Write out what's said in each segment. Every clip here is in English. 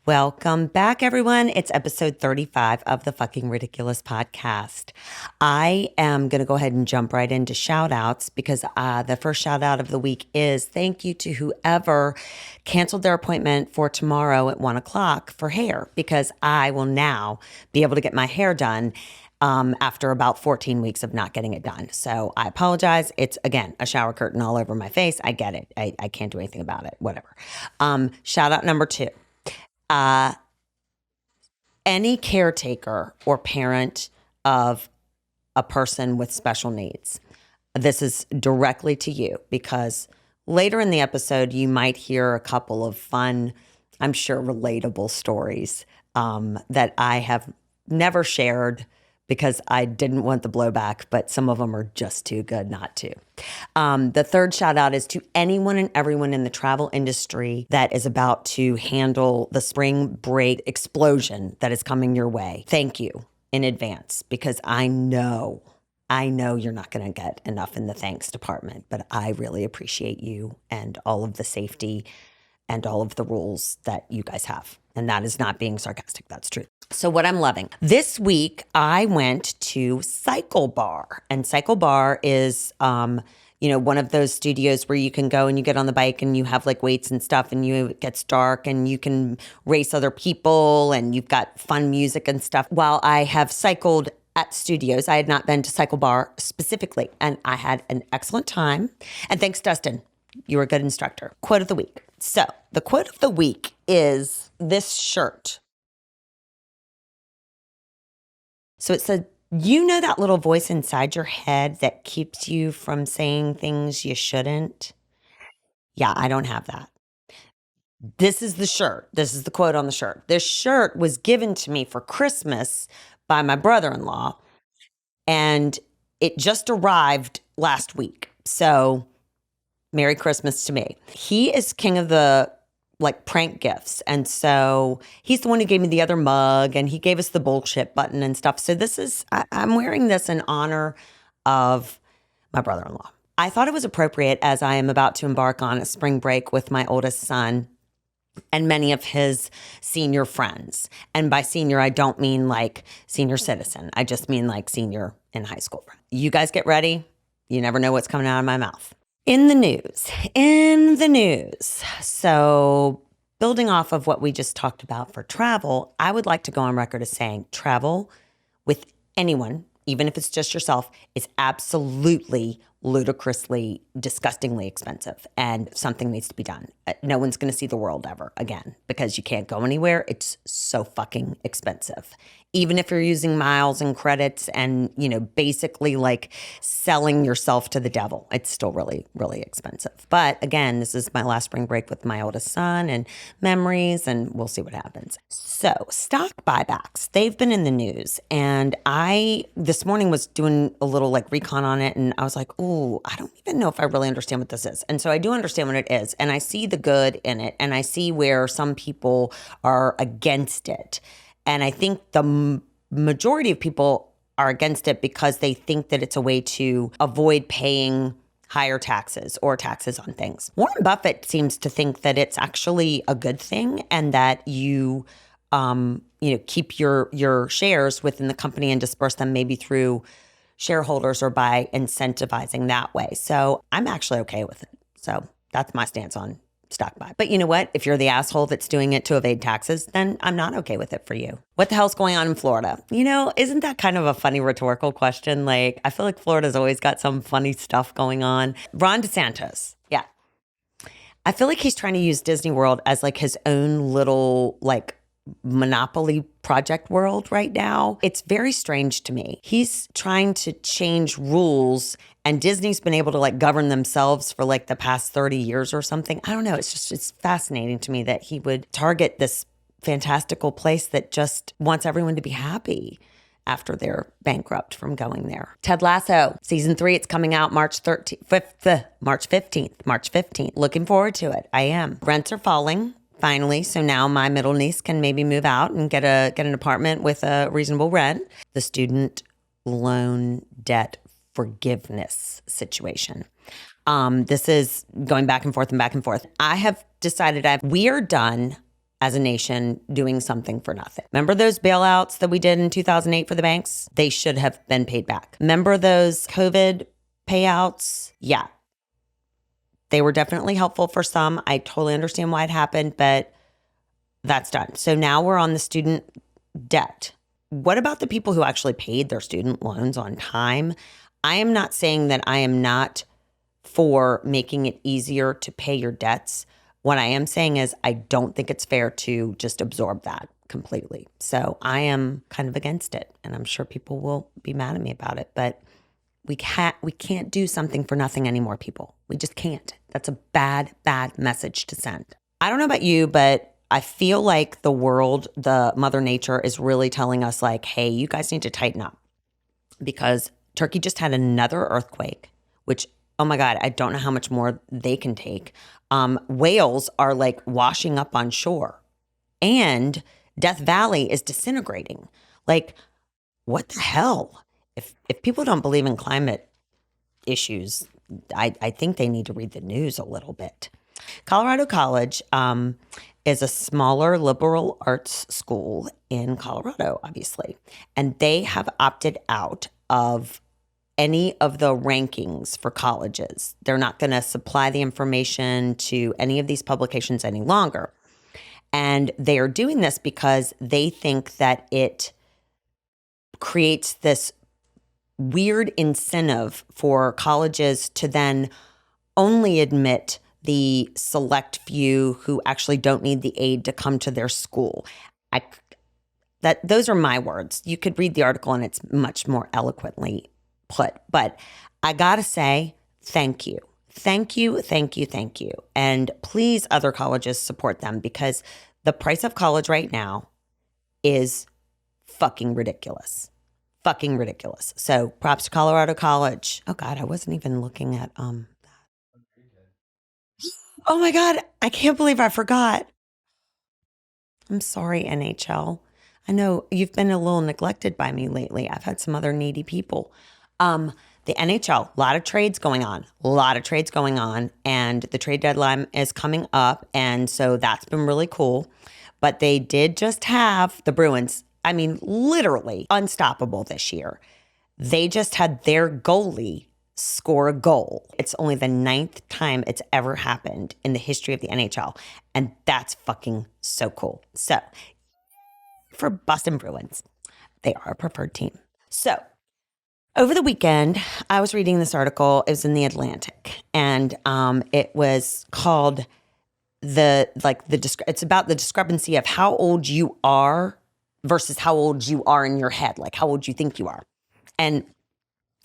Welcome back, everyone. It's episode 35 of the Fucking Ridiculous podcast. I am going to go ahead and jump right into shout-outs because the first shout-out of the week is thank you to whoever canceled their appointment for tomorrow at 1 o'clock for hair, because I will now be able to get my hair done after about 14 weeks of not getting it done. So I apologize. It's, again, a shower curtain all over my face. I get it. I can't do anything about it. Whatever. Shout-out number 2. Any caretaker or parent of a person with special needs. This is directly to you because later in the episode, you might hear a couple of fun, I'm sure relatable stories that I have never shared because I didn't want the blowback, but some of them are just too good not to. The third shout out is to anyone and everyone in the travel industry that is about to handle the spring break explosion that is coming your way. Thank you in advance, because I know you're not going to get enough in the thanks department, but I really appreciate you and all of the safety and all of the rules that you guys have. And that is not being sarcastic. That's true. So what I'm loving. This week, I went to Cycle Bar. And Cycle Bar is, one of those studios where you can go and you get on the bike and you have like weights and stuff and it gets dark and you can race other people and you've got fun music and stuff. While I have cycled at studios, I had not been to Cycle Bar specifically. And I had an excellent time. And thanks, Dustin. You were a good instructor. Quote of the week. So the quote of the week is this shirt. So it said, you know that little voice inside your head that keeps you from saying things you shouldn't? Yeah, I don't have that. This is the shirt. This is the quote on the shirt. This shirt was given to me for Christmas by my brother-in-law, and it just arrived last week. So Merry Christmas to me. He is king of the prank gifts. And so he's the one who gave me the other mug and he gave us the bullshit button and stuff. So I'm wearing this in honor of my brother-in-law. I thought it was appropriate as I am about to embark on a spring break with my oldest son and many of his senior friends. And by senior, I don't mean like senior citizen. I just mean like senior in high school. You guys get ready. You never know what's coming out of my mouth. In the news. So building off of what we just talked about for travel, I would like to go on record as saying travel with anyone, even if it's just yourself, is absolutely ludicrously, disgustingly expensive, and something needs to be done. No one's going to see the world ever again because you can't go anywhere. It's so fucking expensive. Even if you're using miles and credits and, basically like selling yourself to the devil, it's still really, really expensive. But again, this is my last spring break with my oldest son and memories, and we'll see what happens. So stock buybacks, they've been in the news. And I, this morning, was doing a little recon on it. And I was like, oh, I don't even know if I really understand what this is. And so I do understand what it is. And I see the good in it. And I see where some people are against it. And I think the majority of people are against it because they think that it's a way to avoid paying higher taxes or taxes on things. Warren Buffett seems to think that it's actually a good thing and that you keep your shares within the company and disperse them maybe through shareholders or by incentivizing that way. So I'm actually okay with it. So that's my stance on stock buy. But you know what? If you're the asshole that's doing it to evade taxes, then I'm not okay with it for you. What the hell's going on in Florida? Isn't that kind of a funny rhetorical question? I feel like Florida's always got some funny stuff going on. Ron DeSantis. Yeah. I feel like he's trying to use Disney World as his own little monopoly project world right now. It's very strange to me. He's trying to change rules and Disney's been able to govern themselves for the past 30 years or something. I don't know. It's fascinating to me that he would target this fantastical place that just wants everyone to be happy after they're bankrupt from going there. Ted Lasso, season 3, it's coming out March 15th. March 15th. Looking forward to it. I am. Rents are falling. Finally, so now my middle niece can maybe move out and get an apartment with a reasonable rent. The student loan debt forgiveness situation. This is going back and forth and back and forth. I have decided we are done as a nation doing something for nothing. Remember those bailouts that we did in 2008 for the banks? They should have been paid back. Remember those COVID payouts? Yeah. They were definitely helpful for some. I totally understand why it happened, but that's done. So now we're on the student debt. What about the people who actually paid their student loans on time? I am not saying that I am not for making it easier to pay your debts. What I am saying is I don't think it's fair to just absorb that completely. So I am kind of against it, and I'm sure people will be mad at me about it, but we can't do something for nothing anymore, people. We just can't. That's a bad message to send. I don't know about you, but I feel like the world, the Mother Nature is really telling us like, hey, you guys need to tighten up, because Turkey just had another earthquake, which, oh my God, I don't know how much more they can take. Whales are like washing up on shore, and Death Valley is disintegrating. Like, what the hell? If people don't believe in climate issues, I think they need to read the news a little bit. Colorado College is a smaller liberal arts school in Colorado, obviously, and they have opted out of any of the rankings for colleges. They're not going to supply the information to any of these publications any longer. And they are doing this because they think that it creates this weird incentive for colleges to then only admit the select few who actually don't need the aid to come to their school. Those are my words. You could read the article and it's much more eloquently put. But I gotta say, thank you. Thank you, thank you, thank you. And please, other colleges, support them, because the price of college right now is fucking ridiculous. Fucking ridiculous. So props to Colorado College. Oh God, I wasn't even looking at that. Oh my God, I can't believe I forgot. I'm sorry, NHL. I know you've been a little neglected by me lately. I've had some other needy people. The NHL, a lot of trades going on, and the trade deadline is coming up, and so that's been really cool. But they did just have the Bruins, I mean, literally unstoppable this year. They just had their goalie score a goal. It's only the 9th time it's ever happened in the history of the NHL, and that's fucking so cool. So, for Boston Bruins, they are a preferred team. So, over the weekend, I was reading this article. It was in The Atlantic, and it was called it's about the discrepancy of how old you are versus how old you are in your head, like how old you think you are. And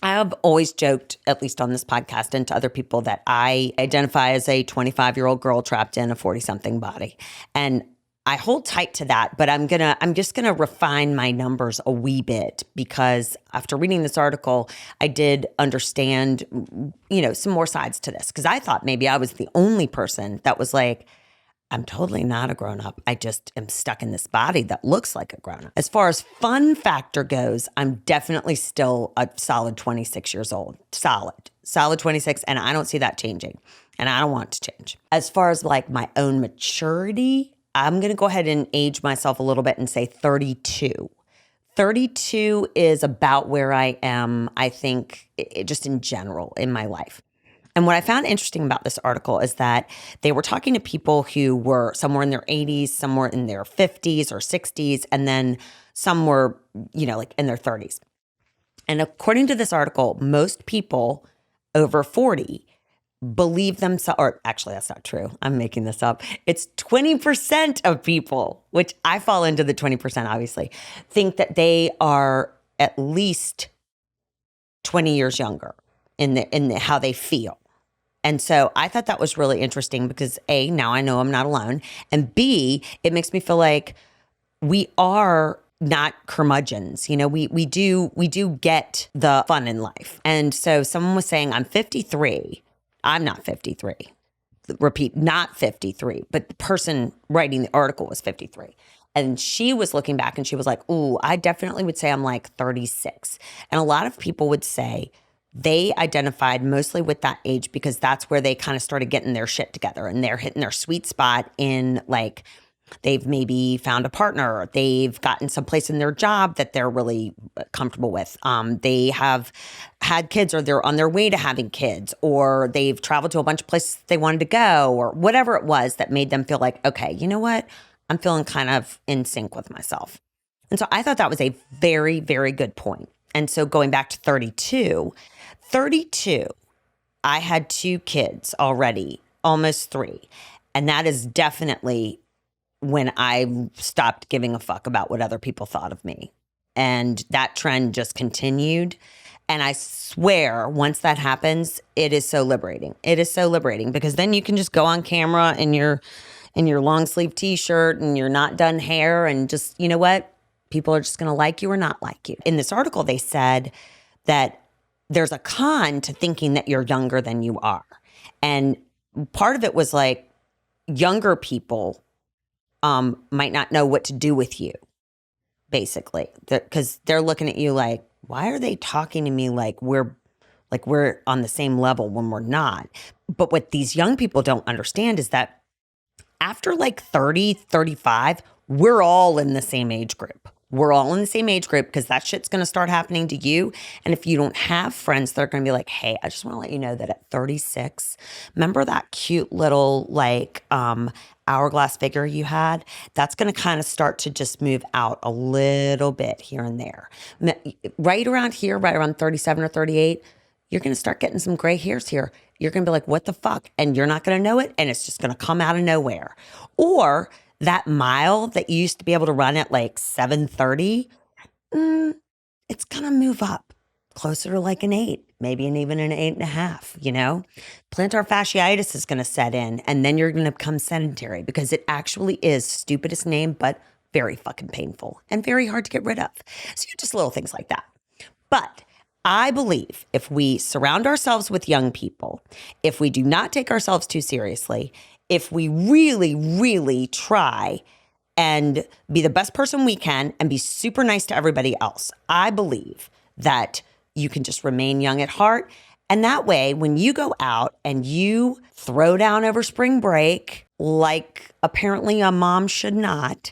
I have always joked, at least on this podcast and to other people, that I identify as a 25-year-old girl trapped in a 40-something body. And I hold tight to that, but I'm just gonna refine my numbers a wee bit, because after reading this article, I did understand, some more sides to this, because I thought maybe I was the only person that was like, I'm totally not a grown-up. I just am stuck in this body that looks like a grown-up. As far as fun factor goes, I'm definitely still a solid 26 years old. Solid 26, and I don't see that changing, and I don't want it to change. As far as like my own maturity, I'm going to go ahead and age myself a little bit and say 32. 32 is about where I am, I think, just in general in my life. And what I found interesting about this article is that they were talking to people who were somewhere in their 80s, somewhere in their 50s or 60s, and then some were, like in their 30s. And according to this article, most people over 40 believe themselves, or actually that's not true. I'm making this up. It's 20% of people, which I fall into the 20%, obviously, think that they are at least 20 years younger in the how they feel. And so I thought that was really interesting because A, now I know I'm not alone. And B, it makes me feel like we are not curmudgeons. We do get the fun in life. And so someone was saying, I'm 53. I'm not 53. Repeat, not 53, but the person writing the article was 53. And she was looking back and she was like, ooh, I definitely would say I'm like 36. And a lot of people would say they identified mostly with that age because that's where they kind of started getting their shit together and they're hitting their sweet spot in like They've maybe found a partner. They've gotten someplace in their job that they're really comfortable with. They have had kids, or they're on their way to having kids, or they've traveled to a bunch of places they wanted to go, or whatever it was that made them feel like, okay, you know what? I'm feeling kind of in sync with myself. And so I thought that was a very, very good point. And so going back to 32, I had 2 kids already, almost 3. And that is definitely when I stopped giving a fuck about what other people thought of me. And that trend just continued. And I swear, once that happens, it is so liberating. It is so liberating because then you can just go on camera in your long sleeve t-shirt and your not done hair and just, you know what? People are just going to like you or not like you. In this article, they said that there's a con to thinking that you're younger than you are. And part of it was like younger people might not know what to do with you, basically, because they're looking at you like, why are they talking to me like we're on the same level when we're not? But what these young people don't understand is that after like 30, 35, we're all in the same age group. We're all in the same age group because that shit's going to start happening to you. And if you don't have friends, they're going to be like, hey, I just want to let you know that at 36, remember that cute little like hourglass figure you had? That's going to kind of start to just move out a little bit here and there. Right around here, right around 37 or 38, you're going to start getting some gray hairs here. You're going to be like, what the fuck? And you're not going to know it. And it's just going to come out of nowhere. Or that mile that you used to be able to run at like 7:30, it's going to move up closer to like an 8, maybe even an 8.5, you know? Plantar fasciitis is going to set in, and then you're going to become sedentary because it actually is, stupidest name, but very fucking painful and very hard to get rid of. So just little things like that. But I believe if we surround ourselves with young people, if we do not take ourselves too seriously, if we really, really try and be the best person we can and be super nice to everybody else, I believe that you can just remain young at heart. And that way, when you go out and you throw down over spring break, like apparently a mom should not,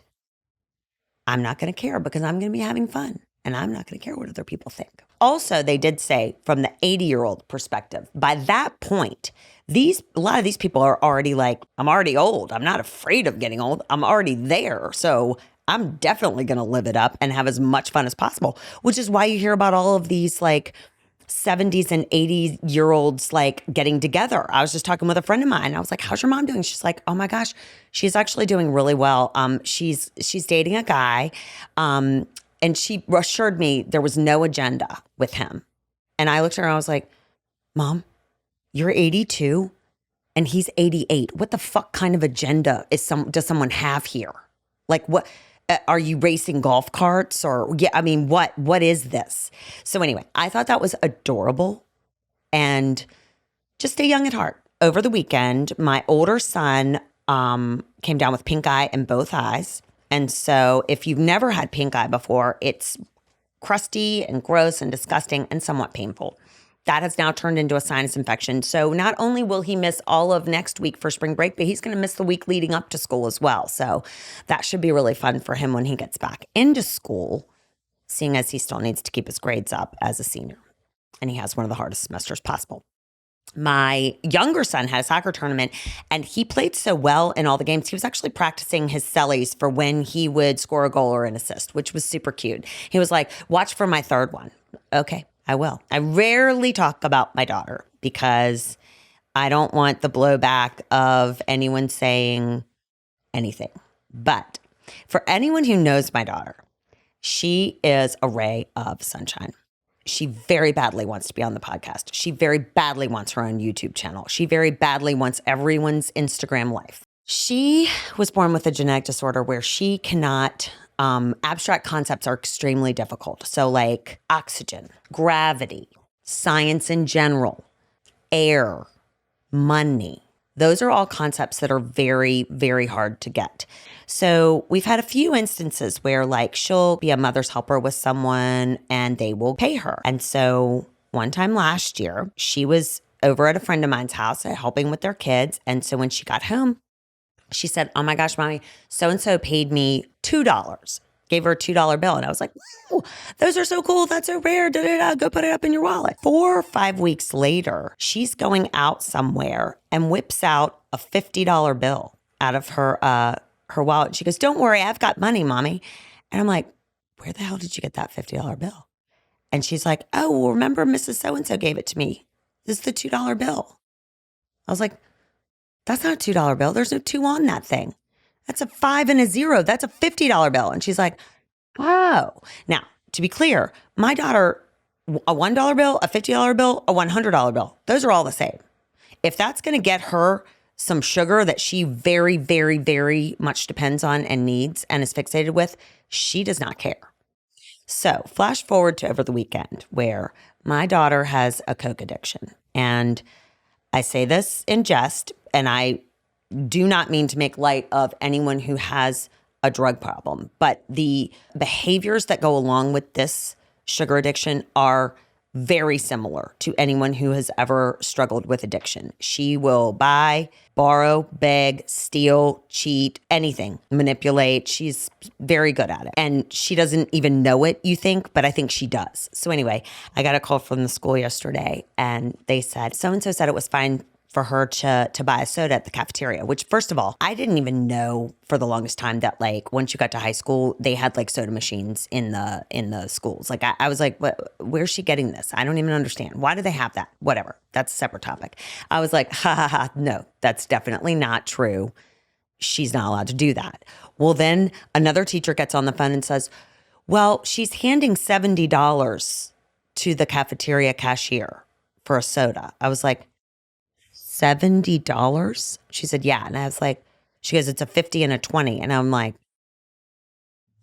I'm not going to care because I'm going to be having fun. And I'm not going to care what other people think. Also, they did say from the 80-year-old perspective, by that point, a lot of these people are already like, I'm already old. I'm not afraid of getting old. I'm already there. So I'm definitely going to live it up and have as much fun as possible, which is why you hear about all of these like 70s and 80-year-olds like getting together. I was just talking with a friend of mine. I was like, how's your mom doing? She's like, oh my gosh, she's actually doing really well. She's dating a guy. And she assured me there was no agenda with him. And I looked at her and I was like, Mom, you're 82 and he's 88. What the fuck kind of agenda does someone have here? Like what, are you racing golf carts or, yeah, I mean, what is this? So anyway, I thought that was adorable and just stay young at heart. Over the weekend, my older son came down with pink eye in both eyes. And so if you've never had pink eye before, it's crusty and gross and disgusting and somewhat painful. That has now turned into a sinus infection. So not only will he miss all of next week for spring break, but he's going to miss the week leading up to school as well. So that should be really fun for him when he gets back into school, seeing as he still needs to keep his grades up as a senior. And he has one of the hardest semesters possible. My younger son had a soccer tournament and he played so well in all the games. He was actually practicing his sellies for when he would score a goal or an assist, which was super cute. He was like, watch for my third one. Okay, I will. I rarely talk about my daughter because I don't want the blowback of anyone saying anything. But for anyone who knows my daughter, she is a ray of sunshine. She very badly wants to be on the podcast. She very badly wants her own YouTube channel. She very badly wants everyone's Instagram life. She was born with a genetic disorder where she cannot, abstract concepts are extremely difficult. So like oxygen, gravity, science in general, air, money. Those are all concepts that are very, very hard to get. So we've had a few instances where like she'll be a mother's helper with someone and they will pay her. And so one time last year, she was over at a friend of mine's house helping with their kids. And so when she got home, She said, oh my gosh, mommy, so-and-so paid me $2. Gave her a $2 bill. And I was like, wow, those are so cool. That's so rare. Da, da, da. Go put it up in your wallet. 4 or 5 weeks later, she's going out somewhere and whips out a $50 bill out of her wallet. She goes, don't worry, I've got money, mommy. And I'm like, where the hell did you get that $50 bill? And she's like, oh, well, remember Mrs. So-and-so gave it to me. This is the $2 bill. I was like, that's not a $2 bill. There's no 2 on that thing. That's a 5 and a 0. That's a $50 bill. And she's like, oh. Now, to be clear, my daughter, a $1 bill, a $50 bill, a $100 bill, those are all the same. If that's going to get her some sugar that she very, very, very much depends on and needs and is fixated with, she does not care. So flash forward to over the weekend where my daughter has a Coke addiction. And I say this in jest, and I do not mean to make light of anyone who has a drug problem, but the behaviors that go along with this sugar addiction are very similar to anyone who has ever struggled with addiction. She will buy, borrow, beg, steal, cheat, anything, manipulate. She's very good at it. And she doesn't even know it, you think, but I think she does. So anyway, I got a call from the school yesterday and they said, so-and-so said it was fine for her to buy a soda at the cafeteria, which first of all, I didn't even know for the longest time that like once you got to high school, they had like soda machines in the schools. Like I was like, where's she getting this? I don't even understand. Why do they have that? Whatever. That's a separate topic. I was like, ha ha ha, no, that's definitely not true. She's not allowed to do that. Well, then another teacher gets on the phone and says, well, she's handing $70 to the cafeteria cashier for a soda. I was like, $70? She said, yeah. And I was like, she goes, it's a 50 and a 20. And I'm like,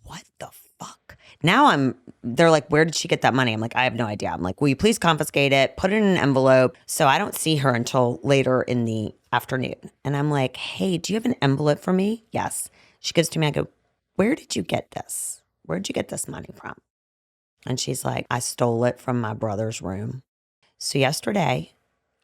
what the fuck? Now they're like, where did she get that money? I'm like, I have no idea. I'm like, will you please confiscate it, put it in an envelope? So I don't see her until later in the afternoon. And I'm like, hey, do you have an envelope for me? Yes. She gives it to me. I go, where did you get this? Where did you get this money from? And she's like, I stole it from my brother's room. So yesterday,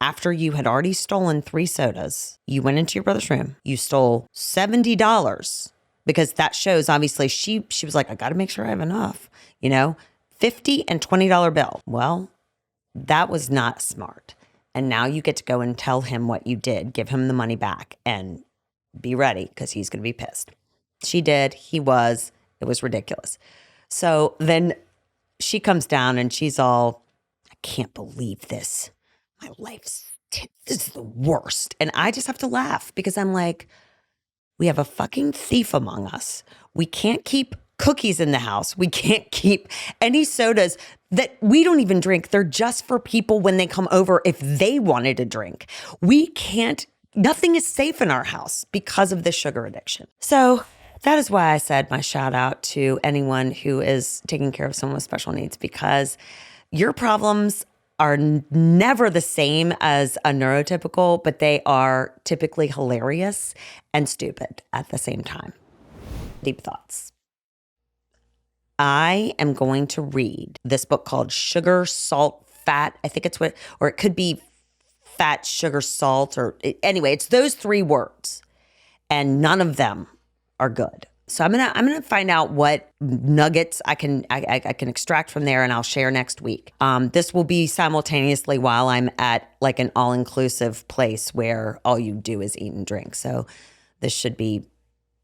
after you had already stolen 3 sodas, you went into your brother's room, you stole $70 because that shows obviously she was like, I got to make sure I have enough, $50 and $20 bill. Well, that was not smart. And now you get to go and tell him what you did, give him the money back and be ready because he's going to be pissed. She did. It was ridiculous. So then she comes down and she's all, I can't believe this. My life's, this is the worst. And I just have to laugh because I'm like, we have a fucking thief among us. We can't keep cookies in the house. We can't keep any sodas that we don't even drink. They're just for people when they come over if they wanted a drink. Nothing is safe in our house because of the sugar addiction. So that is why I said my shout out to anyone who is taking care of someone with special needs, because your problems are never the same as a neurotypical, but they are typically hilarious and stupid at the same time. Deep thoughts. I am going to read this book called Sugar, Salt, Fat. I think it's or it could be fat, sugar, salt, anyway, it's those 3 words. And none of them are good. So I'm gonna find out what nuggets I can extract from there, and I'll share next week. This will be simultaneously while I'm at like an all-inclusive place where all you do is eat and drink. So this should be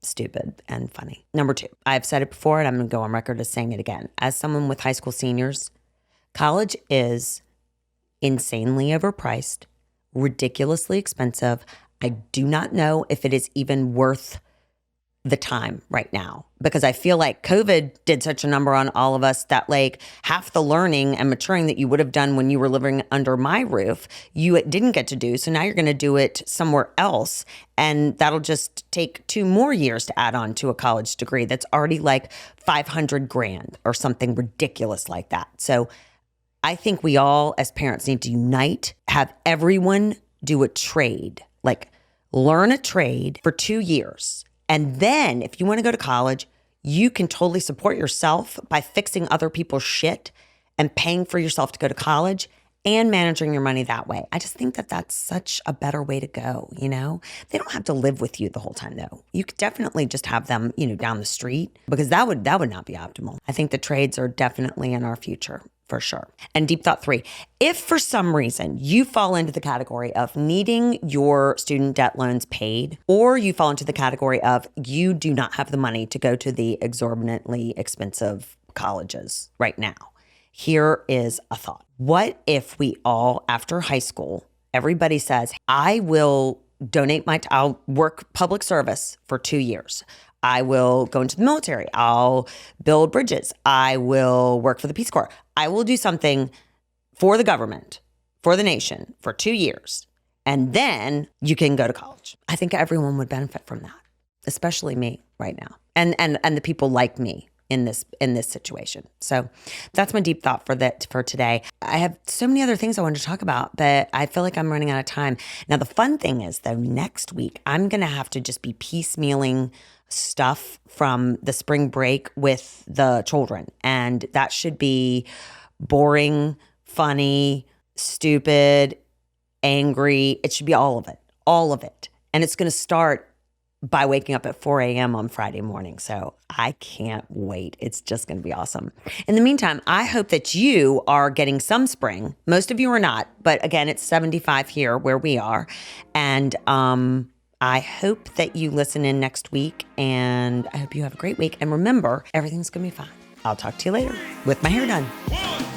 stupid and funny. Number 2, I've said it before, and I'm gonna go on record as saying it again. As someone with high school seniors, college is insanely overpriced, ridiculously expensive. I do not know if it is even worth the time right now, because I feel like COVID did such a number on all of us that like half the learning and maturing that you would have done when you were living under my roof, you didn't get to do. So now you're going to do it somewhere else. And that'll just take 2 more years to add on to a college degree that's already like $500,000 or something ridiculous like that. So I think we all as parents need to unite, have everyone do a trade, like learn a trade for 2 years. And then if you want to go to college, you can totally support yourself by fixing other people's shit and paying for yourself to go to college and managing your money that way. I just think that that's such a better way to go, you know? They don't have to live with you the whole time though. You could definitely just have them, you know, down the street, because that would not be optimal. I think the trades are definitely in our future. For sure. And deep thought 3, if for some reason you fall into the category of needing your student debt loans paid, or you fall into the category of you do not have the money to go to the exorbitantly expensive colleges right now, here is a thought. What if we all, after high school, everybody says, I will donate I'll work public service for 2 years. I will go into the military. I'll build bridges. I will work for the Peace Corps. I will do something for the government, for the nation for 2 years. And then you can go to college. I think everyone would benefit from that, especially me right now. And the people like me in this situation. So that's my deep thought for today. I have so many other things I wanted to talk about, but I feel like I'm running out of time. Now, the fun thing is though, next week, I'm going to have to just be piecemealing stuff from the spring break with the children. And that should be boring, funny, stupid, angry. It should be all of it. And it's going to start by waking up at 4 a.m. on Friday morning. So I can't wait. It's just going to be awesome. In the meantime, I hope that you are getting some spring. Most of you are not, but again, it's 75 here where we are. And I hope that you listen in next week, and I hope you have a great week. And remember, everything's going to be fine. I'll talk to you later with my hair done.